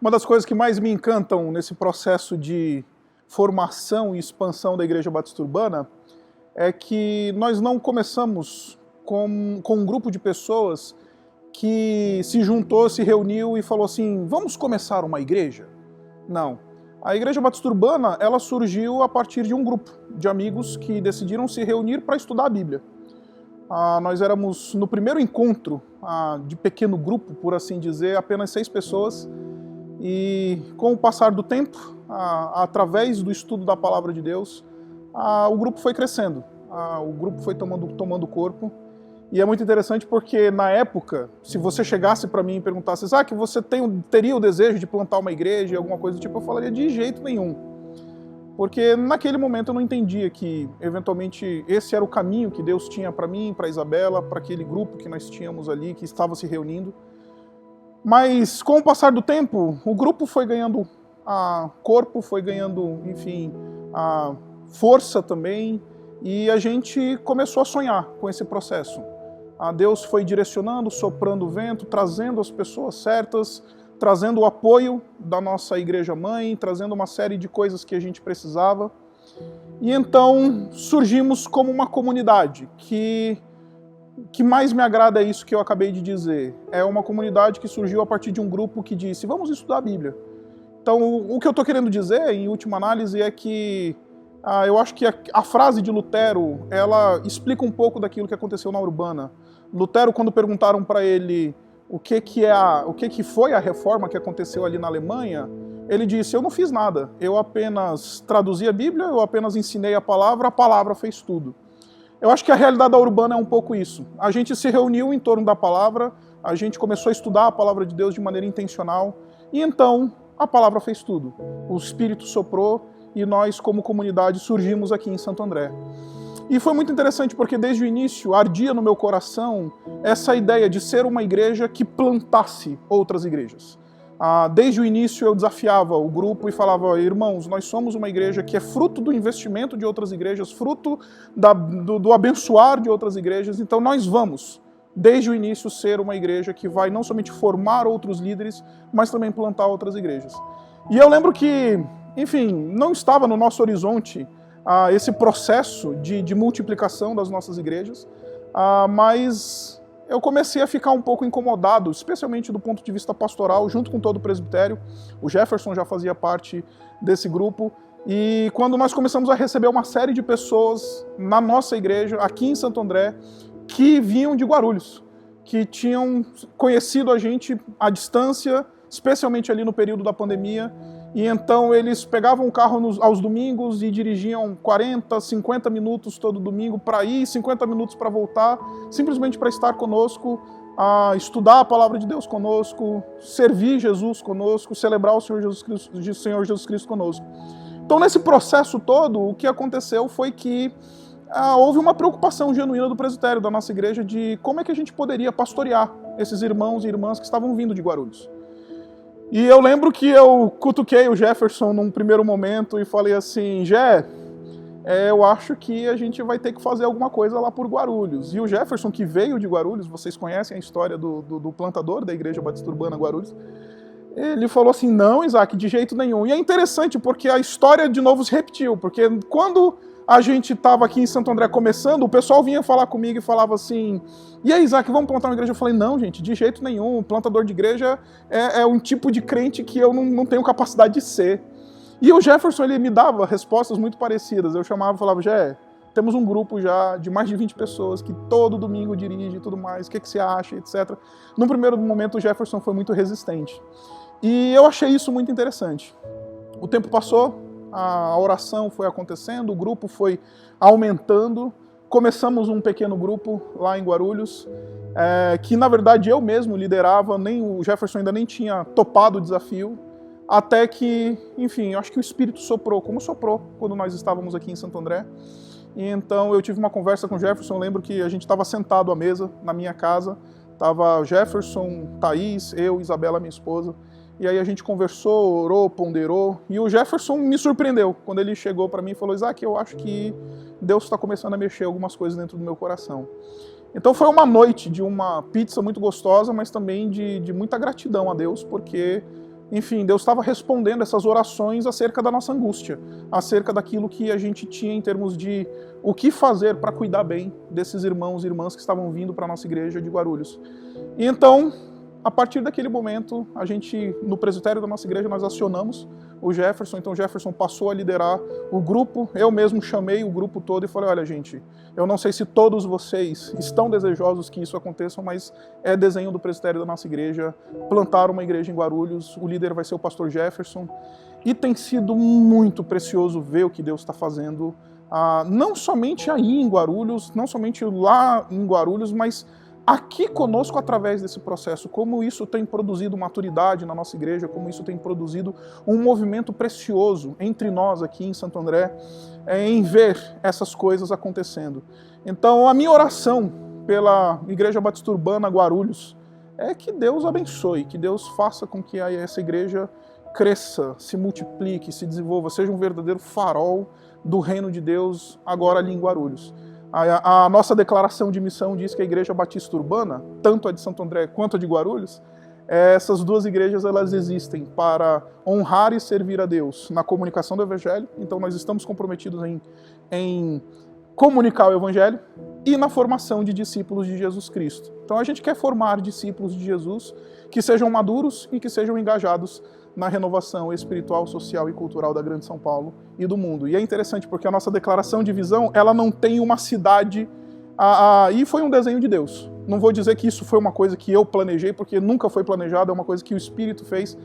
Uma das coisas que mais me encantam nesse processo de formação e expansão da Igreja Batista Urbana é que nós não começamos com um grupo de pessoas que se juntou, se reuniu e falou assim, vamos começar uma igreja? Não. A Igreja Batista Urbana, ela surgiu a partir de um grupo de amigos que decidiram se reunir para estudar a Bíblia. Nós éramos, no primeiro encontro de pequeno grupo, por assim dizer, apenas 6 pessoas, e com o passar do tempo, através do estudo da Palavra de Deus, o grupo foi crescendo, o grupo foi tomando corpo. E é muito interessante porque, na época, se você chegasse para mim e perguntasse que você teria o desejo de plantar uma igreja, alguma coisa do tipo, eu falaria de jeito nenhum. Porque naquele momento eu não entendia que, eventualmente, esse era o caminho que Deus tinha para mim, para Isabela, para aquele grupo que nós tínhamos ali, que estava se reunindo. Mas, com o passar do tempo, o grupo foi ganhando corpo, foi ganhando, enfim, força também, e a gente começou a sonhar com esse processo. Deus foi direcionando, soprando o vento, trazendo as pessoas certas, trazendo o apoio da nossa igreja-mãe, trazendo uma série de coisas que a gente precisava. E então surgimos como uma comunidade que mais me agrada é isso que eu acabei de dizer. É uma comunidade que surgiu a partir de um grupo que disse, vamos estudar a Bíblia. Então, o que eu estou querendo dizer, em última análise, é que eu acho que a frase de Lutero, ela explica um pouco daquilo que aconteceu na Urbana. Lutero, quando perguntaram para ele o que foi a reforma que aconteceu ali na Alemanha, ele disse, eu não fiz nada, eu apenas traduzi a Bíblia, eu apenas ensinei a palavra fez tudo. Eu acho que a realidade da Urbana é um pouco isso. A gente se reuniu em torno da palavra, a gente começou a estudar a palavra de Deus de maneira intencional, e então a palavra fez tudo. O Espírito soprou, e nós, como comunidade, surgimos aqui em Santo André. E foi muito interessante porque desde o início ardia no meu coração essa ideia de ser uma igreja que plantasse outras igrejas. Desde o início eu desafiava o grupo e falava, irmãos, nós somos uma igreja que é fruto do investimento de outras igrejas, fruto do abençoar de outras igrejas, então nós vamos, desde o início, ser uma igreja que vai não somente formar outros líderes, mas também plantar outras igrejas. E eu lembro que, enfim, não estava no nosso horizonte esse processo de multiplicação das nossas igrejas, mas eu comecei a ficar um pouco incomodado, especialmente do ponto de vista pastoral, junto com todo o presbitério. O Jefferson já fazia parte desse grupo, e quando nós começamos a receber uma série de pessoas na nossa igreja, aqui em Santo André, que vinham de Guarulhos, que tinham conhecido a gente à distância, especialmente ali no período da pandemia, e então eles pegavam o carro aos domingos e dirigiam 40, 50 minutos todo domingo para ir, 50 minutos para voltar, simplesmente para estar conosco, estudar a palavra de Deus conosco, servir Jesus conosco, celebrar o Senhor Jesus Cristo conosco. Então, nesse processo todo, o que aconteceu foi que houve uma preocupação genuína do presbitério da nossa igreja de como é que a gente poderia pastorear esses irmãos e irmãs que estavam vindo de Guarulhos. E eu lembro que eu cutuquei o Jefferson num primeiro momento e falei assim, Jé, eu acho que a gente vai ter que fazer alguma coisa lá por Guarulhos. E o Jefferson, que veio de Guarulhos, vocês conhecem a história do plantador da Igreja Batista Urbana Guarulhos, ele falou assim, não, Isaac, de jeito nenhum. E é interessante porque a história de novo se repetiu, porque quando a gente estava aqui em Santo André começando, o pessoal vinha falar comigo e falava assim, e aí, Isaac, vamos plantar uma igreja? Eu falei, não, gente, de jeito nenhum, plantador de igreja é um tipo de crente que eu não tenho capacidade de ser. E o Jefferson, ele me dava respostas muito parecidas. Eu chamava e falava, Jé, temos um grupo já de mais de 20 pessoas que todo domingo dirige e tudo mais, o que você acha, etc. No primeiro momento, o Jefferson foi muito resistente. E eu achei isso muito interessante. O tempo passou, a oração foi acontecendo, o grupo foi aumentando, começamos um pequeno grupo lá em Guarulhos, que na verdade eu mesmo liderava, o Jefferson ainda nem tinha topado o desafio, até que, enfim, eu acho que o Espírito soprou, como soprou quando nós estávamos aqui em Santo André. E então eu tive uma conversa com o Jefferson, eu lembro que a gente estava sentado à mesa na minha casa, estava Jefferson, Thaís, eu, Isabela, minha esposa, e aí a gente conversou, orou, ponderou, e o Jefferson me surpreendeu quando ele chegou para mim e falou, Isaac, eu acho que Deus está começando a mexer algumas coisas dentro do meu coração. Então foi uma noite de uma pizza muito gostosa, mas também de muita gratidão a Deus, porque enfim, Deus estava respondendo essas orações acerca da nossa angústia, acerca daquilo que a gente tinha em termos de o que fazer para cuidar bem desses irmãos e irmãs que estavam vindo para a nossa igreja de Guarulhos. E então, a partir daquele momento, a gente, no presbitério da nossa igreja, nós acionamos o Jefferson. Então o Jefferson passou a liderar o grupo. Eu mesmo chamei o grupo todo e falei, olha gente, eu não sei se todos vocês estão desejosos que isso aconteça, mas é desenho do presbitério da nossa igreja plantar uma igreja em Guarulhos. O líder vai ser o pastor Jefferson. E tem sido muito precioso ver o que Deus está fazendo, não somente aí em Guarulhos, não somente lá em Guarulhos, mas aqui conosco através desse processo, como isso tem produzido maturidade na nossa igreja, como isso tem produzido um movimento precioso entre nós aqui em Santo André, em ver essas coisas acontecendo. Então a minha oração pela Igreja Batista Urbana Guarulhos é que Deus abençoe, que Deus faça com que essa igreja cresça, se multiplique, se desenvolva, seja um verdadeiro farol do reino de Deus agora ali em Guarulhos. A nossa declaração de missão diz que a Igreja Batista Urbana, tanto a de Santo André quanto a de Guarulhos, essas duas igrejas elas existem para honrar e servir a Deus na comunicação do Evangelho. Então nós estamos comprometidos em comunicar o Evangelho e na formação de discípulos de Jesus Cristo. Então a gente quer formar discípulos de Jesus que sejam maduros e que sejam engajados na renovação espiritual, social e cultural da Grande São Paulo e do mundo. E é interessante porque a nossa declaração de visão, ela não tem uma cidade, e foi um desenho de Deus. Não vou dizer que isso foi uma coisa que eu planejei, porque nunca foi planejado, é uma coisa que o Espírito fez.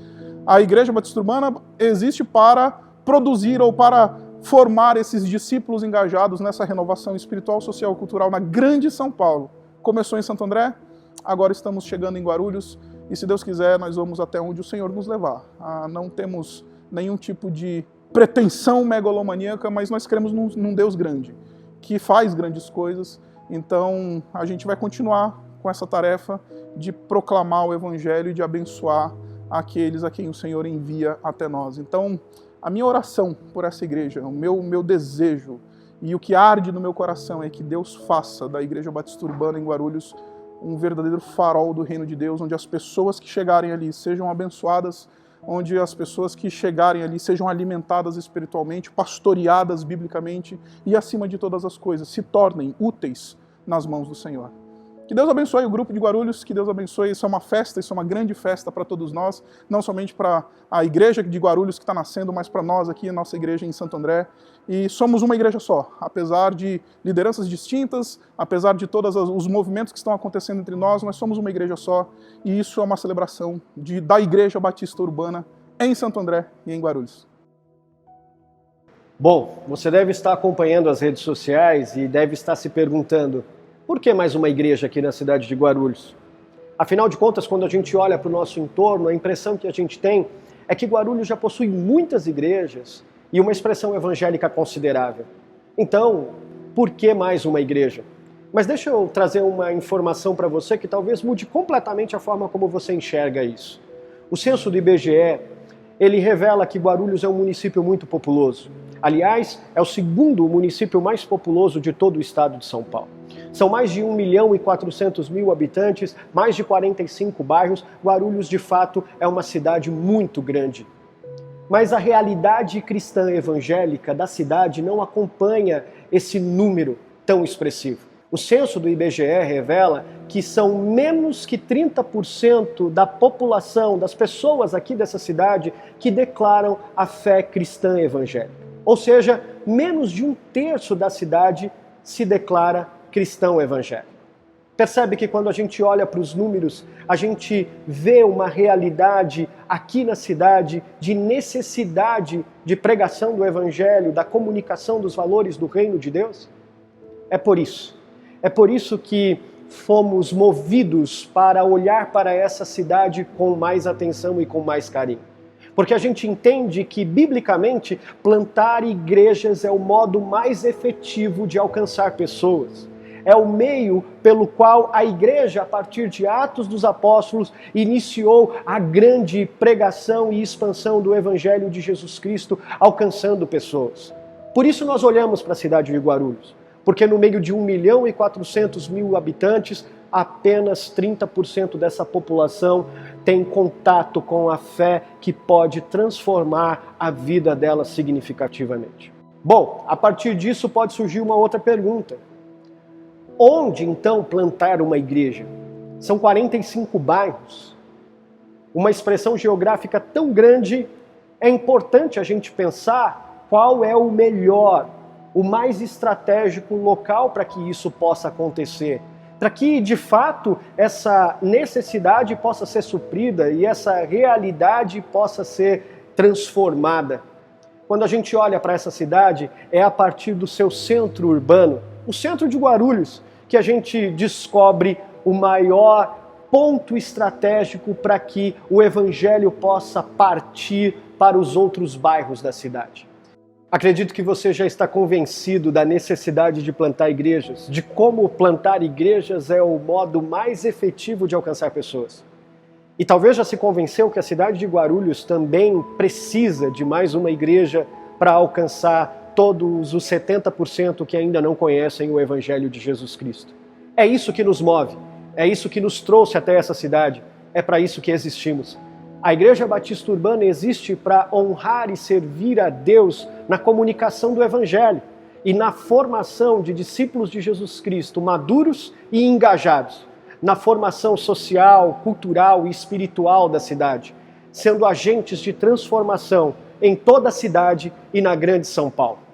A Igreja Batista Urbana existe para produzir ou para formar esses discípulos engajados nessa renovação espiritual, social e cultural na Grande São Paulo. Começou em Santo André, agora estamos chegando em Guarulhos, e se Deus quiser, nós vamos até onde o Senhor nos levar. Não temos nenhum tipo de pretensão megalomaníaca, mas nós cremos num Deus grande, que faz grandes coisas. Então, a gente vai continuar com essa tarefa de proclamar o Evangelho e de abençoar aqueles a quem o Senhor envia até nós. Então, a minha oração por essa igreja, o meu desejo e o que arde no meu coração é que Deus faça da Igreja Batista Urbana em Guarulhos um verdadeiro farol do reino de Deus, onde as pessoas que chegarem ali sejam abençoadas, onde as pessoas que chegarem ali sejam alimentadas espiritualmente, pastoreadas biblicamente e, acima de todas as coisas, se tornem úteis nas mãos do Senhor. Que Deus abençoe o grupo de Guarulhos, que Deus abençoe, isso é uma festa, isso é uma grande festa para todos nós, não somente para a igreja de Guarulhos que está nascendo, mas para nós aqui, a nossa igreja em Santo André. E somos uma igreja só, apesar de lideranças distintas, apesar de todos os movimentos que estão acontecendo entre nós somos uma igreja só, e isso é uma celebração da Igreja Batista Urbana em Santo André e em Guarulhos. Bom, você deve estar acompanhando as redes sociais e deve estar se perguntando: por que mais uma igreja aqui na cidade de Guarulhos? Afinal de contas, quando a gente olha para o nosso entorno, a impressão que a gente tem é que Guarulhos já possui muitas igrejas e uma expressão evangélica considerável. Então, por que mais uma igreja? Mas deixa eu trazer uma informação para você que talvez mude completamente a forma como você enxerga isso. O censo do IBGE, ele revela que Guarulhos é um município muito populoso. Aliás, é o segundo município mais populoso de todo o estado de São Paulo. São mais de 1.400.000 habitantes, mais de 45 bairros. Guarulhos, de fato, é uma cidade muito grande. Mas a realidade cristã evangélica da cidade não acompanha esse número tão expressivo. O censo do IBGE revela que são menos que 30% da população, das pessoas aqui dessa cidade, que declaram a fé cristã evangélica. Ou seja, menos de 1/3 da cidade se declara cristão evangélico. Percebe que quando a gente olha para os números, a gente vê uma realidade aqui na cidade de necessidade de pregação do evangelho, da comunicação dos valores do reino de Deus? É por isso que fomos movidos para olhar para essa cidade com mais atenção e com mais carinho. Porque a gente entende que, biblicamente, plantar igrejas é o modo mais efetivo de alcançar pessoas. É o meio pelo qual a igreja, a partir de Atos dos Apóstolos, iniciou a grande pregação e expansão do Evangelho de Jesus Cristo, alcançando pessoas. Por isso nós olhamos para a cidade de Guarulhos, porque no meio de 1.400.000 habitantes, apenas 30% dessa população tem contato com a fé que pode transformar a vida dela significativamente. Bom, a partir disso pode surgir uma outra pergunta. Onde então plantar uma igreja? São 45 bairros. Uma expressão geográfica tão grande, é importante a gente pensar qual é o melhor, o mais estratégico local para que isso possa acontecer. Para que, de fato, essa necessidade possa ser suprida e essa realidade possa ser transformada. Quando a gente olha para essa cidade, é a partir do seu centro urbano, o centro de Guarulhos, que a gente descobre o maior ponto estratégico para que o evangelho possa partir para os outros bairros da cidade. Acredito que você já está convencido da necessidade de plantar igrejas, de como plantar igrejas é o modo mais efetivo de alcançar pessoas. E talvez já se convenceu que a cidade de Guarulhos também precisa de mais uma igreja para alcançar todos os 70% que ainda não conhecem o Evangelho de Jesus Cristo. É isso que nos move, é isso que nos trouxe até essa cidade, é para isso que existimos. A Igreja Batista Urbana existe para honrar e servir a Deus na comunicação do Evangelho e na formação de discípulos de Jesus Cristo maduros e engajados, na formação social, cultural e espiritual da cidade, sendo agentes de transformação em toda a cidade e na grande São Paulo.